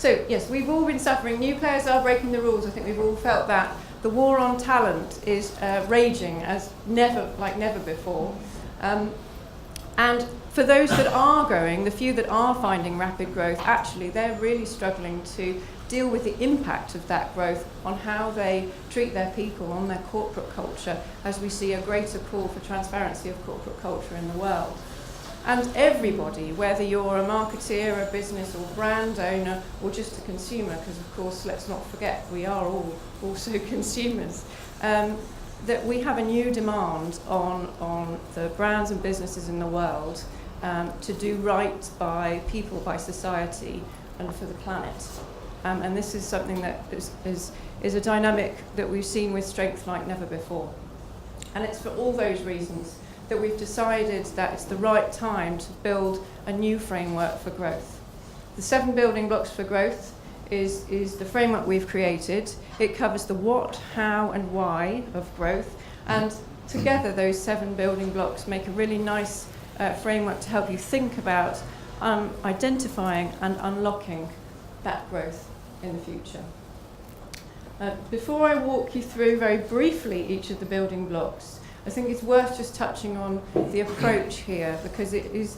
So yes, we've all been suffering. New players are breaking the rules. I think we've all felt that. The war on talent is raging as never before. And for those that are growing, the few that are finding rapid growth, actually they're really struggling to deal with the impact of that growth on how they treat their people, on their corporate culture, as we see a greater call for transparency of corporate culture in the world. And everybody, whether you're a marketeer, a business or brand owner, or just a consumer, because of course, let's not forget, we are all also consumers, that we have a new demand on the brands and businesses in the world to do right by people, by society, and for the planet. And this is something that is a dynamic that we've seen with strength like never before. And it's for all those reasons that we've decided that it's the right time to build a new framework for growth. The 7 building blocks for growth is the framework we've created. It covers the what, how, and why of growth. And together, those 7 building blocks make a really nice framework to help you think about identifying and unlocking that growth in the future. Before I walk you through very briefly each of the building blocks, I think it's worth just touching on the approach here because it is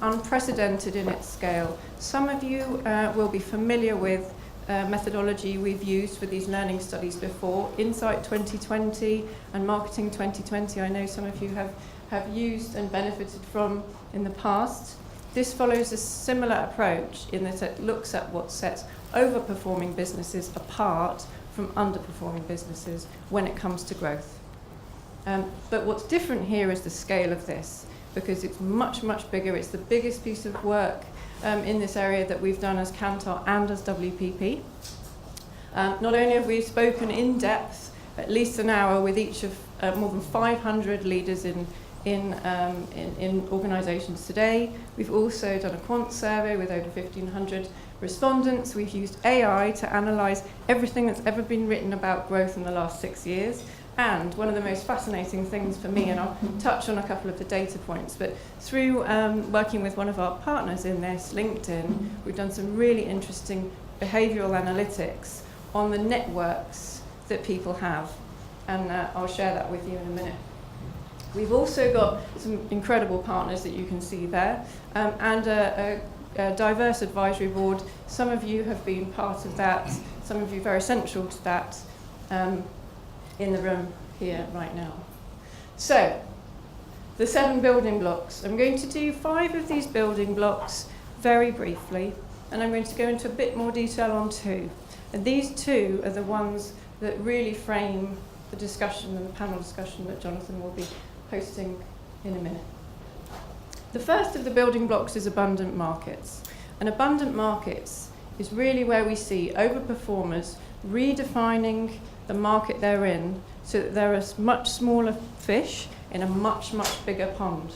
unprecedented in its scale. Some of you will be familiar with methodology we've used for these learning studies before, Insight 2020 and Marketing 2020. I know some of you have used and benefited from in the past. This follows a similar approach in that it looks at what sets overperforming businesses apart from underperforming businesses when it comes to growth. But what's different here is the scale of this, because it's much, much bigger. It's the biggest piece of work in this area that we've done as Kantar and as WPP. Not only have we spoken in depth, at least an hour, with each of more than 500 leaders in organisations today. We've also done a quant survey with over 1,500 respondents. We've used AI to analyse everything that's ever been written about growth in the last 6 years. And one of the most fascinating things for me, and I'll touch on a couple of the data points, but through working with one of our partners in this, LinkedIn, we've done some really interesting behavioural analytics on the networks that people have. And I'll share that with you in a minute. We've also got some incredible partners that you can see there, and a diverse advisory board. Some of you have been part of that, some of you very central to that, in the room here right now. So, the 7 building blocks. I'm going to do 5 of these building blocks very briefly, and I'm going to go into a bit more detail on 2. And these 2 are the ones that really frame the discussion and the panel discussion that Jonathan will be hosting in a minute. The first of the building blocks is abundant markets. And abundant markets is really where we see overperformers redefining the market they're in so that there are much smaller fish in a much, much bigger pond.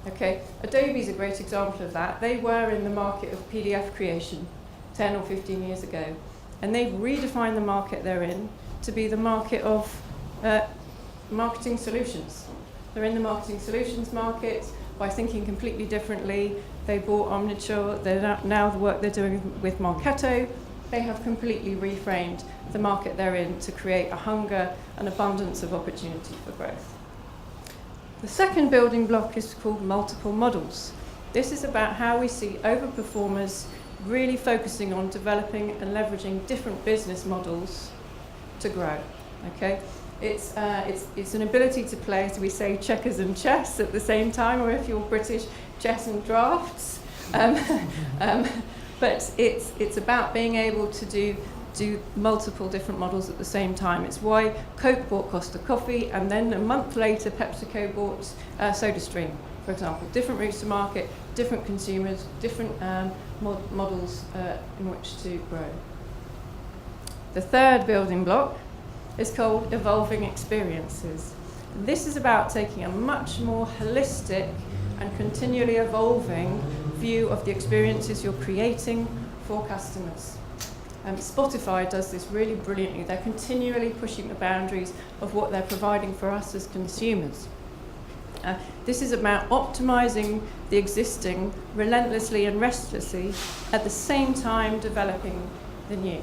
Okay, Adobe's a great example of that. They were in the market of PDF creation 10 or 15 years ago, and they've redefined the market they're in to be the market of marketing solutions. They're in the marketing solutions market by thinking completely differently. They bought Omniture, now the work they're doing with Marketo, they have completely reframed the market they're in to create a hunger and abundance of opportunity for growth. The second building block is called multiple models. This is about how we see overperformers really focusing on developing and leveraging different business models to grow. Okay, it's an ability to play, as we say, checkers and chess at the same time, or if you're British, chess and drafts. But it's about being able to do multiple different models at the same time. It's why Coke bought Costa Coffee, and then a month later PepsiCo bought SodaStream, for example. Different routes to market, different consumers, different models in which to grow. The third building block is called evolving experiences. This is about taking a much more holistic and continually evolving view of the experiences you're creating for customers. Spotify does this really brilliantly. They're continually pushing the boundaries of what they're providing for us as consumers. This is about optimizing the existing relentlessly and restlessly, at the same time developing the new.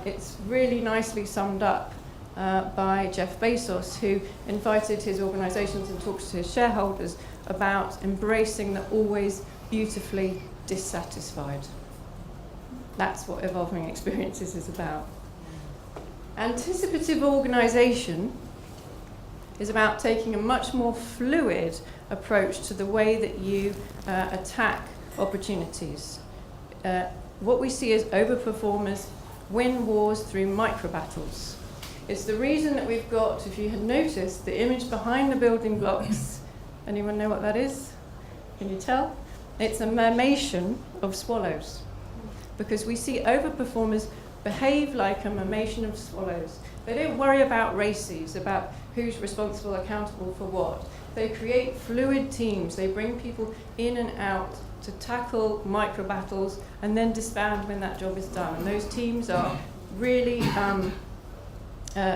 It's really nicely summed up by Jeff Bezos, who invited his organizations and talked to his shareholders about embracing the always beautifully dissatisfied. That's what evolving experiences is about. Anticipative organization is about taking a much more fluid approach to the way that you attack opportunities. What we see is overperformers win wars through micro battles. It's the reason that we've got, if you had noticed, the image behind the building blocks. Anyone know what that is? Can you tell? It's a mimation of swallows. Because we see overperformers behave like a mimation of swallows. They don't worry about races, about who's responsible, accountable for what. They create fluid teams. They bring people in and out to tackle micro battles and then disband when that job is done. And those teams are really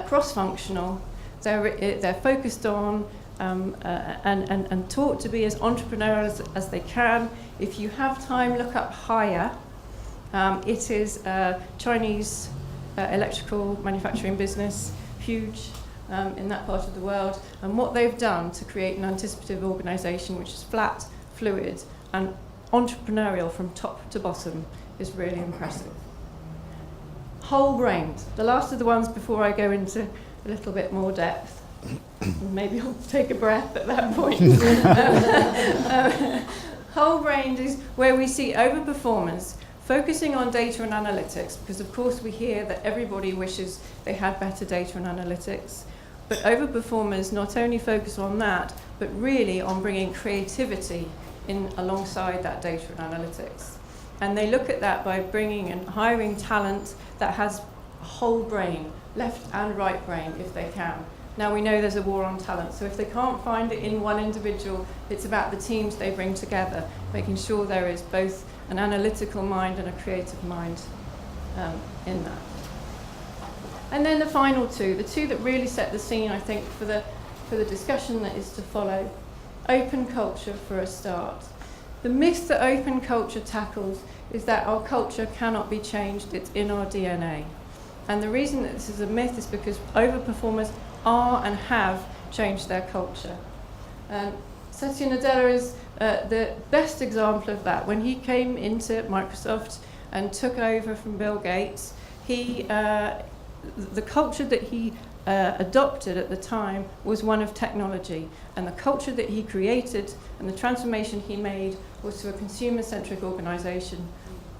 cross-functional. They're focused on and taught to be as entrepreneurial as they can. If you have time, look up Hire. It is a Chinese electrical manufacturing business, huge in that part of the world. And what they've done to create an anticipative organisation which is flat, fluid, and entrepreneurial from top to bottom is really impressive. Whole-brained, the last of the ones before I go into a little bit more depth. Maybe I'll take a breath at that point. Whole-brained is where we see overperformers focusing on data and analytics, because of course we hear that everybody wishes they had better data and analytics. But overperformers not only focus on that, but really on bringing creativity in alongside that data and analytics. And they look at that by bringing and hiring talent that has a whole brain, left and right brain if they can. Now we know there's a war on talent, so if they can't find it in one individual, it's about the teams they bring together, making sure there is both an analytical mind and a creative mind in that. And then the final two, the two that really set the scene, I think, for the discussion that is to follow. Open culture for a start. The myth that open culture tackles is that our culture cannot be changed, it's in our DNA. And the reason that this is a myth is because overperformers are and have changed their culture. Satya Nadella is the best example of that. When he came into Microsoft and took over from Bill Gates, the culture that he adopted at the time was one of technology, and the culture that he created and the transformation he made was to a consumer-centric organization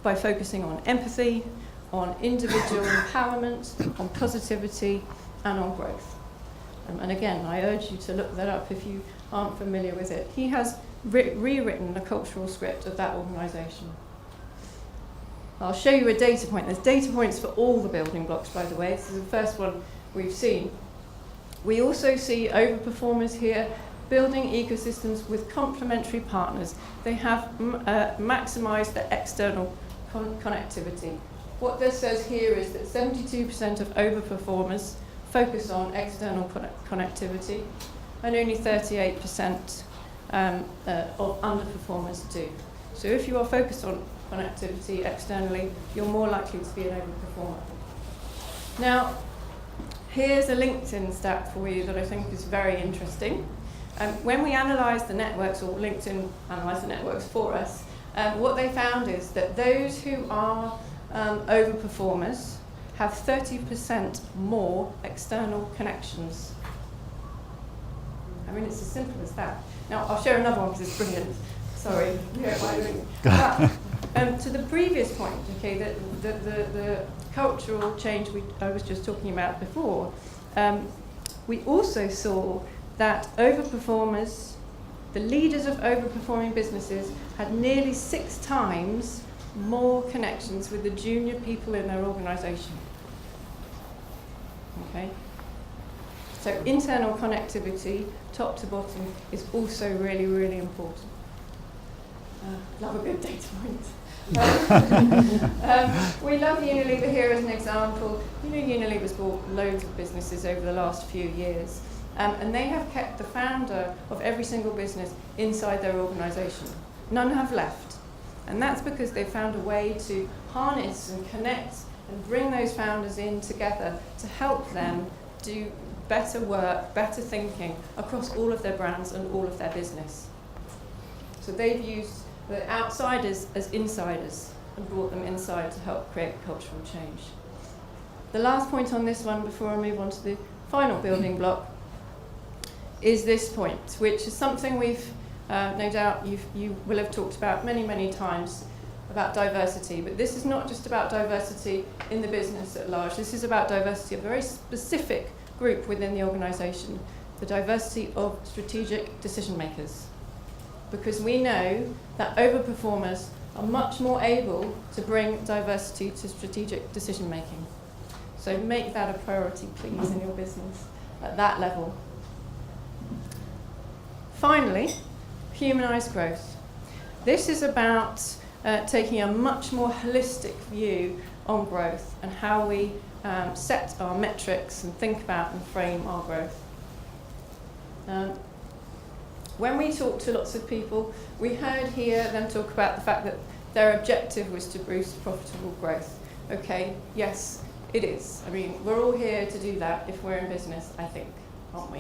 by focusing on empathy, on individual empowerment, on positivity, and on growth. And again, I urge you to look that up if you aren't familiar with it. He has rewritten the cultural script of that organization. I'll show you a data point. There's data points for all the building blocks, by the way. This is the first one we've seen. We also see overperformers here building ecosystems with complementary partners. They have maximized the external connectivity. What this says here is that 72% of overperformers focus on external connectivity, and only 38% of underperformers do. So if you are focused on connectivity externally, you're more likely to be an overperformer. Now, here's a LinkedIn stat for you that I think is very interesting. When we analysed the networks, or LinkedIn analysed the networks for us, what they found is that those who are overperformers have 30% more external connections. I mean, it's as simple as that. Now, I'll share another one because it's brilliant. Sorry. To the previous point, okay, the cultural change I was just talking about before, we also saw that overperformers, the leaders of overperforming businesses, had nearly 6 times more connections with the junior people in their organisation. Okay? So internal connectivity, top to bottom, is also really, really important. Love a good data point. We love Unilever here as an example. You know, Unilever's bought loads of businesses over the last few years. And they have kept the founder of every single business inside their organisation. None have left. And that's because they've found a way to harness and connect and bring those founders in together to help them do better work, better thinking across all of their brands and all of their business. So they've used the outsiders as insiders and brought them inside to help create cultural change. The last point on this one before I move on to the final building block is this point, which is something we've, no doubt you will have talked about many, many times, about diversity. But this is not just about diversity in the business at large. This is about diversity of a very specific group within the organisation, the diversity of strategic decision makers. Because we know that overperformers are much more able to bring diversity to strategic decision making. So make that a priority, please, in your business at that level. Finally, humanised growth. This is about taking a much more holistic view on growth and how we set our metrics and think about and frame our growth. When we talk to lots of people, we heard here them talk about the fact that their objective was to boost profitable growth. Okay, yes, it is. I mean, we're all here to do that if we're in business, I think, aren't we?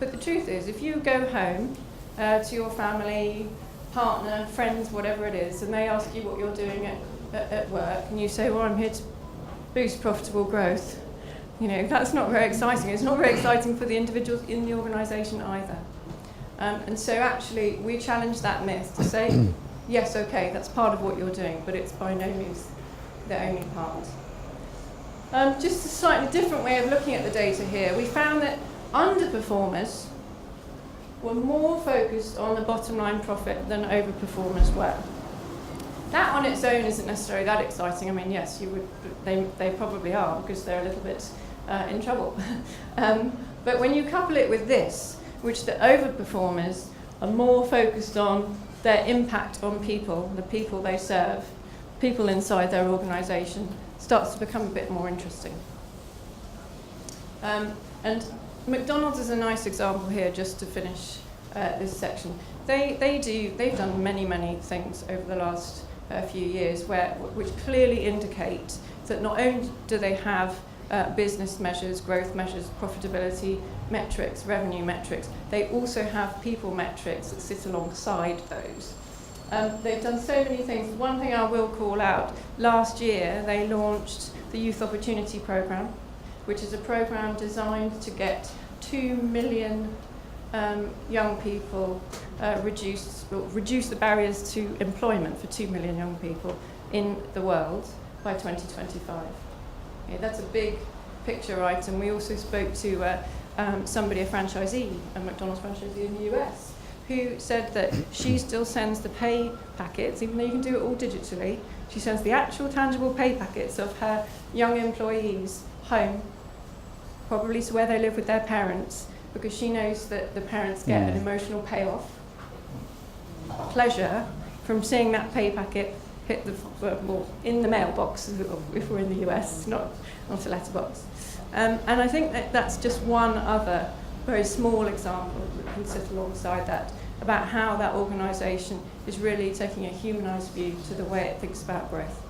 But the truth is, if you go home to your family, partner, friends, whatever it is, and they ask you what you're doing at work, and you say, well, I'm here to boost profitable growth, you know, that's not very exciting. It's not very exciting for the individuals in the organisation either. And so actually, we challenge that myth to say, yes, okay, that's part of what you're doing, but it's by no means the only part. Just a slightly different way of looking at the data here. We found that underperformers were more focused on the bottom line profit than overperformers were. That on its own isn't necessarily that exciting. I mean, yes, they probably are because they're a little bit in trouble. But when you couple it with this, which the overperformers are more focused on their impact on people, the people they serve, people inside their organisation, starts to become a bit more interesting. And McDonald's is a nice example here, just to finish this section. They've done many things over the last few years, which clearly indicate that not only do they have business measures, growth measures, profitability metrics, revenue metrics, they also have people metrics that sit alongside those. They've done so many things. One thing I will call out, last year they launched the Youth Opportunity Programme, which is a programme designed to get 2 million young people, reduce the barriers to employment for 2 million young people in the world by 2025. Okay, that's a big picture item. We also spoke to somebody, a franchisee, a McDonald's franchisee in the US, who said that she still sends the pay packets, even though you can do it all digitally. She sends the actual tangible pay packets of her young employees home, probably to where they live with their parents, because she knows that the parents get an emotional payoff, pleasure, from seeing that pay packet hit in the mailbox, if we're in the US, not a letterbox. And I think that's just one other very small example that can sit alongside that, about how that organisation is really taking a humanised view to the way it thinks about growth.